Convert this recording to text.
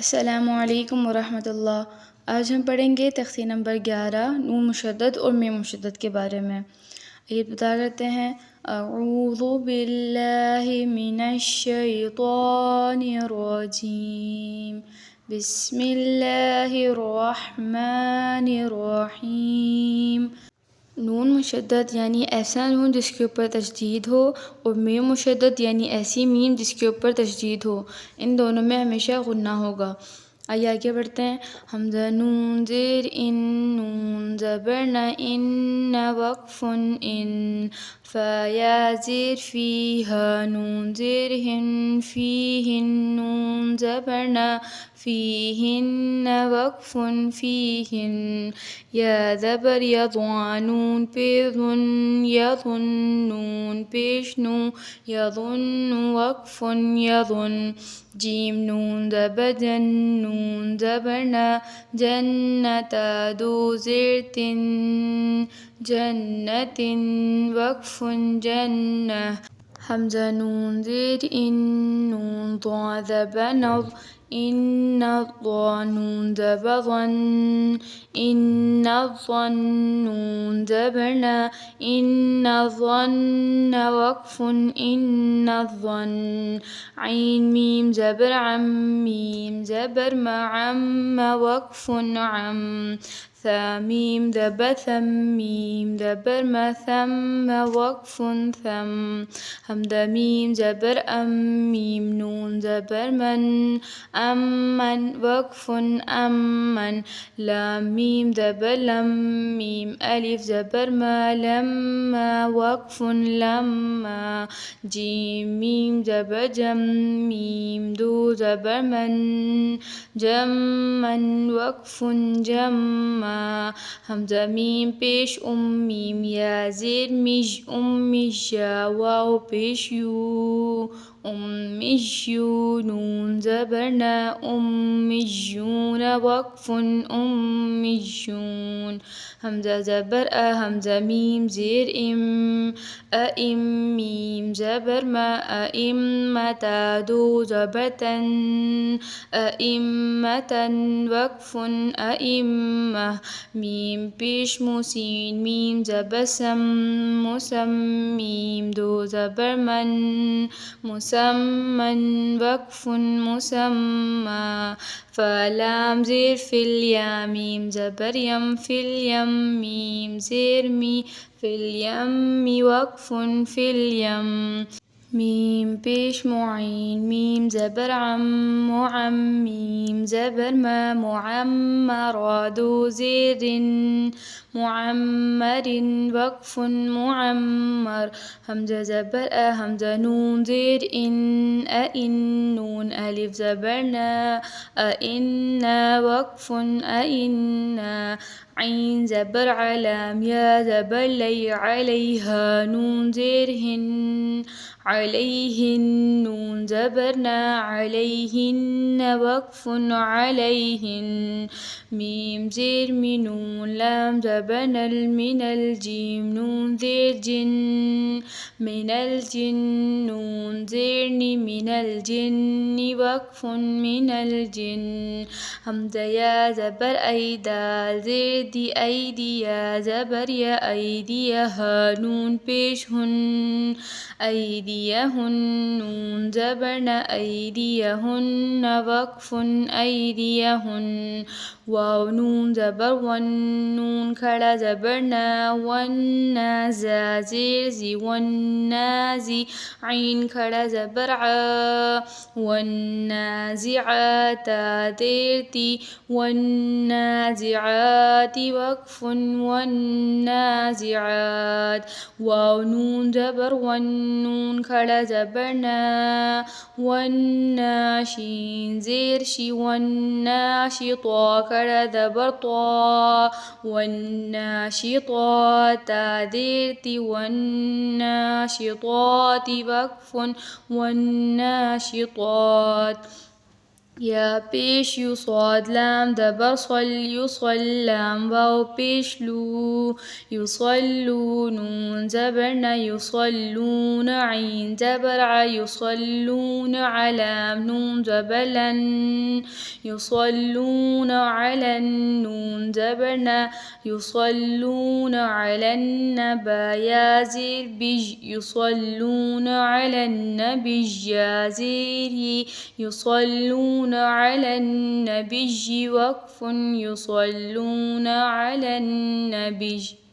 अस्सलामुअलैकुम वरहमतुल्लाह। आज हम पढ़ेंगे तख़्ती नंबर 11 नून मुशद्दद और मीम मुशद्दद के बारे में। ये बता करते हैं अऊज़ु बिल्लाहि मिनश शैतानिर रजीम बिस्मिल्लाहिर रहमानिर रहीम। नून मुशद्दद यानी ऐसा नून जिसके ऊपर तशदीद हो, और मीम मुशद्दद यानी ऐसी मीम जिसके ऊपर तशदीद हो। इन दोनों में हमेशा गुन्ना होगा। आइए आगे बढ़ते हैं। हमज़ा नून ज़ेर इन, नून ज़बर न, इन न वक़्फ़ुन इन, फ़ा या ज़ेर फ़ी, हा नून ज़ेर हिन, फ़ी हिन नून ज़बर न, फ़ी हिन न वक़्फ़ुन फ़ी हिन, या ज़बर यज़्वा नून पेश ज़ुन, यज़ुन नून पेश नू, यज़ुन्नु वक़्फ़ुन यज़ुन, जीम नून ज़बर जन, नून ज़बर न, जन्नता दो ज़ेर तिन, जन्नतिन वक़्फ़ुन जन्नह। हमज़ा नून ज़ेर इन, नून ज़ा ज़बर नज़, इन ज़ा नून ज़बर ज़न, इन ज़न नून ज़बर न, इन ज़न वक़्फ़ुन इन ज़न, ऐन मीम ज़बर अम, मीम ज़बर म, अम वक़्फ़ुन अम, सा मीम ज़बर थम, मीम ज़बर म, थम वक़्फ़ुन थम। हमज़ा मीम ज़बर अम, मीम नून ज़बर मन, अमन वक़्फ़ुन अमन, लाम मीम ज़बर लम, मीम अलिफ ज़बर म, लम वक़्फ़ुन लम्मा, जीम मीम ज़बर जम, मीम दो ज़बर मन, जमन वक़्फ़ुन जम्मा। हमज़ा मीम पेश मीम या ज़ेर मिश, मिशा वाव पेश यू, मिश्यू नून ज़बर न, मिश्यून वक़्फ़ुन मिश्यून। हमज़ा ज़बर अ, हमज़ा मीम ज़ेर इम, अइम मीम ज़बर म, अइम्मता दो ज़बर तन, अइम्मतन वक़्फ़ुन अइम्मह, मीम पेश मुसीन, मीम ज़बर सम, मुसम मीम दो ज़बर मन, मुसम्मन वक़्फ़ुन मुसम्मा, फ़ा लाम ज़ेर फ़िल, या मीम ज़बर यम, फ़िल यम मीम ज़ेर मी, फ़िल यम्मि वक़्फ़ुन फ़िल यम, मीम पेश मुआइन, मीम ज़बर अम, मुअम मीम ज़बर म, मुअम्मरा दो ज़ेरिन, मुअम्मरिन वक़्फ़ुन मुअम्मर। हमज़ा ज़बर अ, हमज़ा नून ज़ेर इन, अइन नून अलिफ ज़बर न, अइन्ना वक़्फ़ुन अइन्ना, ऐन ज़बर अ, लाम या ज़बर लै, अलैहा नून ज़ेर हिन, अलैहिन नून ज़बर न, अलैहिन्न वक़्फ़ुन अलैहिन, मीम ज़ेर मी नून, लाम ज़बर नल, मिनल जीम नून ज़ेर जिन, मिनल जिन नून ज़ेर नी, मिनल जिन्नि वक़्फ़ुन मिनल जिन। हमज़ा या ज़बर ऐ, दाल ज़ेर दी, ऐदी या ज़बर या, ऐदियहा नून पेश हुन, ऐदियहुन नून ज़बर न, ऐदियहुन्न वक़्फ़ुन ऐदियहुन, वाव नून ज़बर वन, नून खड़ा ज़बर न, वन्ना ज़ा ज़ेर ज़ी, वन्नाज़ी ऐन खड़ा ज़बर आ, वन्नाज़िआता देर ती, वन्नाज़िआति वक़्फ़ुन वन्नाज़िआत, वाव नून ज़बर वन, नून खड़ा ज़बर न, वन्नाशीन ज़ेर शी, वन्नाशिता खड़ा ज़बर ता, वन्नाशिताता देर ती, वन्नाशिताति वक़्फ़ुन वन्नाशितात। يا پیش یو صاد لام دبر صل يصلام واو پیش لو يصلون نون زبر نا يصلون عين زبر ع يصلون على نون زبر لن يصلون على النون زبر نا يصلون على النبا يا زير بج يصلون على النبي يا زير يصلون على النبي وقف يصلون على النبي.